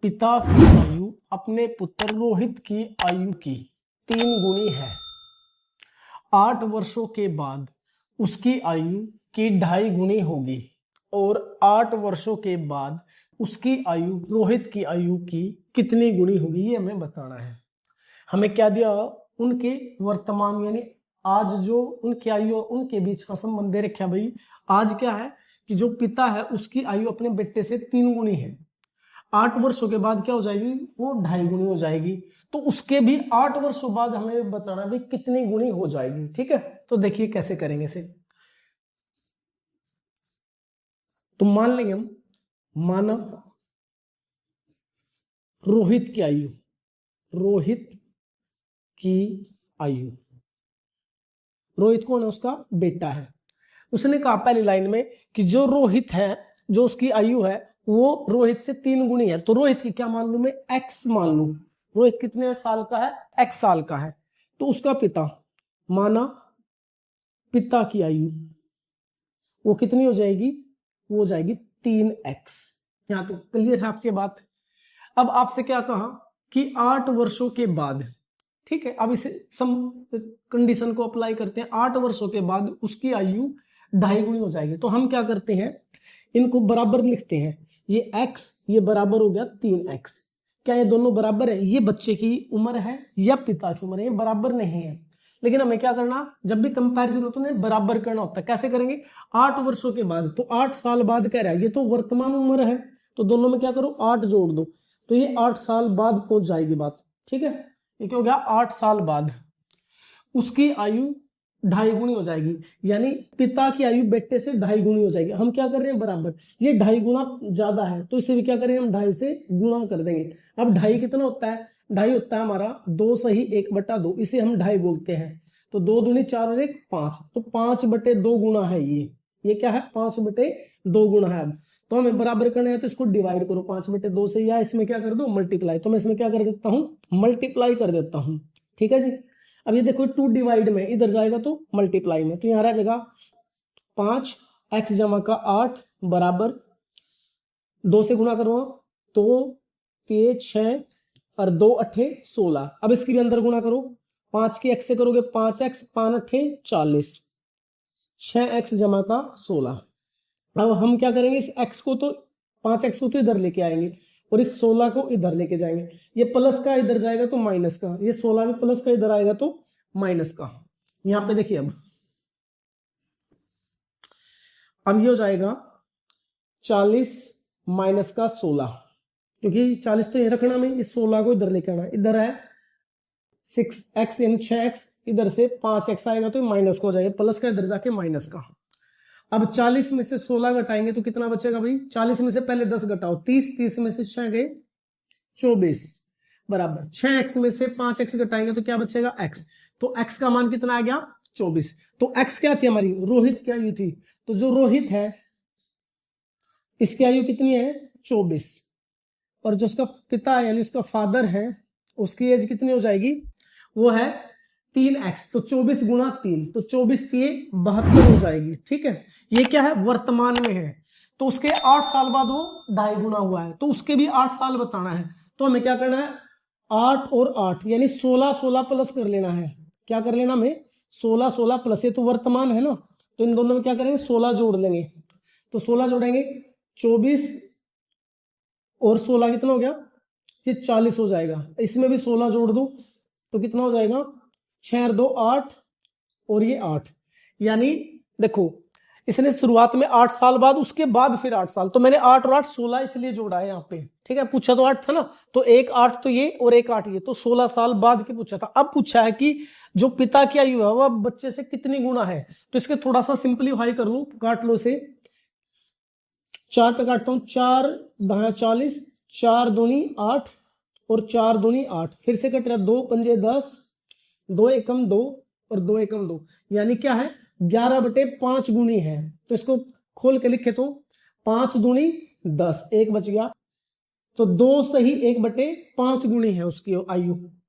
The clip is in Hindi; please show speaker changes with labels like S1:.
S1: पिता की आयु अपने पुत्र रोहित की आयु की 3 गुनी है। 8 वर्षों के बाद उसकी आयु की 2.5 गुनी होगी और 8 वर्षों के बाद उसकी आयु रोहित की आयु की कितनी गुनी होगी, ये हमें बताना है। हमें क्या दिया, उनके वर्तमान यानी आज जो उनकी आयु और उनके बीच का संबंध दे रखा भाई। आज क्या है कि जो पिता है उसकी आयु अपने बेटे से 3 गुनी है। 8 वर्षों के बाद क्या हो जाएगी, वो 2.5 गुनी हो जाएगी। तो उसके भी 8 वर्षों बाद हमें बताना भाई कितनी गुनी हो जाएगी। ठीक है, तो देखिए कैसे करेंगे इसे। तो मान लेंगे हम, माना रोहित की आयु, रोहित की आयु, रोहित कौन है, उसका बेटा है। उसने कहा पहली लाइन में कि जो रोहित है, जो उसकी आयु है वो रोहित से 3 गुनी है। तो रोहित की क्या मान लू मैं, एक्स मान लू। रोहित कितने साल का है, एक्स साल का है। तो उसका पिता, माना पिता की आयु वो कितनी हो जाएगी, वो हो जाएगी 3x। यहां तो क्लियर है आपके बात। अब आपसे क्या कहा कि 8 वर्षों के बाद, ठीक है, अब इसे सम कंडीशन को अप्लाई करते हैं। 8 वर्षों के बाद उसकी आयु 2.5 गुनी हो जाएगी। तो हम क्या करते हैं, इनको बराबर लिखते हैं। ये x ये बराबर हो गया 3x। क्या ये दोनों बराबर है? ये बच्चे की उम्र है या पिता की उम्र है? ये बराबर नहीं है। लेकिन हमें क्या करना, जब भी कंपैरिजन होता है बराबर करना होता है। कैसे करेंगे, 8 वर्षों के बाद, तो 8 साल बाद कह रहा है, ये तो वर्तमान उम्र है, तो दोनों में क्या करो 8 जोड़ दो, तो ये 8 साल बाद पहुंच जाएगी बात। ठीक है, ये क्या हो गया, 8 साल बाद उसकी आयु 2.5 गुनी हो जाएगी। यानी पिता की आयु बेटे से 2.5 गुनी हो जाएगी। हम क्या कर रहे हैं, बराबर। ये 2.5 गुना ज्यादा है तो इसे भी क्या करें हम 2.5 से गुणा कर देंगे। अब 2.5 कितना होता है, 2.5 होता है हमारा 2 सही 1/2, इसे हम 2.5 बोलते हैं। तो 2 दूनी 4 और 1 5, तो 5/2 गुना है ये क्या है, 5/2 गुना है। अब तो हमें बराबर करना है तो इसको डिवाइड करो 5/2 से, या इसमें क्या कर दो मल्टीप्लाई। तो मैं इसमें क्या कर देता हूं, मल्टीप्लाई कर देता हूं। ठीक है जी। अब ये देखो 2 डिवाइड में इधर जाएगा तो मल्टीप्लाई में, तो यहां रह जाएगा 5x जमा का 8 बराबर 2 से गुणा करो तो 6 और 2 8 16। अब इसके भी अंदर गुणा करो, 5 की x से करोगे 5x 5 8 40, 6x जमा का 16। अब हम क्या करेंगे, इस x को तो 5x को तो इधर लेके आएंगे और इस 16 को इधर लेके जाएंगे। ये प्लस का इधर जाएगा तो माइनस का, ये 16 में प्लस का इधर आएगा तो माइनस का। यहां पे देखिए अब ये हो जाएगा 40 माइनस का 16, क्योंकि 40 तो ये रखना में, इस 16 को इधर लेके आना। इधर है 6x यानी 6x, इधर से 5x आएगा तो माइनस का हो जाएगा, प्लस का इधर जाके माइनस का। अब 40 में से 16 घटाएंगे तो कितना बचेगा भाई, 40 में से पहले 10 घटाओ 30, 30 में से 6 गए 24 बराबर 6x में से 5x घटाएंगे तो क्या बचेगा x। तो x का मान कितना आ गया 24। तो x क्या थी हमारी, रोहित की आयु थी। तो जो रोहित है इसकी आयु कितनी है 24, और जो उसका पिता है यानी उसका फादर है उसकी एज कितनी हो जाएगी, वो है 3x। तो 24 गुणा 3, तो 24 3 72 हो जाएगी। ठीक है, ये क्या है वर्तमान में है। तो उसके 8 साल बाद वो 2.5 गुना हुआ है, तो उसके भी 8 साल बताना है। तो हमें क्या करना है, 8 और 8 यानी 16 16 प्लस कर लेना है। क्या कर लेना हमें, 16 16 प्लस, ये तो वर्तमान है ना, तो इन दोनों में क्या करेंगे 16 जोड़ लेंगे। तो 16 जोड़ेंगे 24 और 16 कितना हो गया, ये 40 हो जाएगा। इसमें भी 16 जोड़ दो तो कितना हो जाएगा, 6 और 2 8 और ये 8। यानी देखो इसने शुरुआत में 8 साल बाद, उसके बाद फिर 8 साल, तो मैंने 8 और 8 16 इसलिए जोड़ा है यहाँ पे। ठीक है, पूछा तो 8 था ना, तो एक 8 तो ये और एक 8 ये, तो 16 साल बाद के पूछा था। अब पूछा है कि जो पिता की आयु है वह बच्चे से कितनी गुना है। तो इसके थोड़ा सा सिंप्लीफाई कर लो, काट लो इसे। 4 पे काटता हूं, 4 40, 4 दूनी 8 और 4 दूनी 8, फिर से कट रहा 2 पंजे 10, 2 एकम 2 और 2 एकम 2, यानी क्या है 11/5 गुनी है। तो इसको खोल के लिखे तो 5 दूनी 10, एक बच गया, तो 2 सही 1/5 गुनी है उसकी आयु।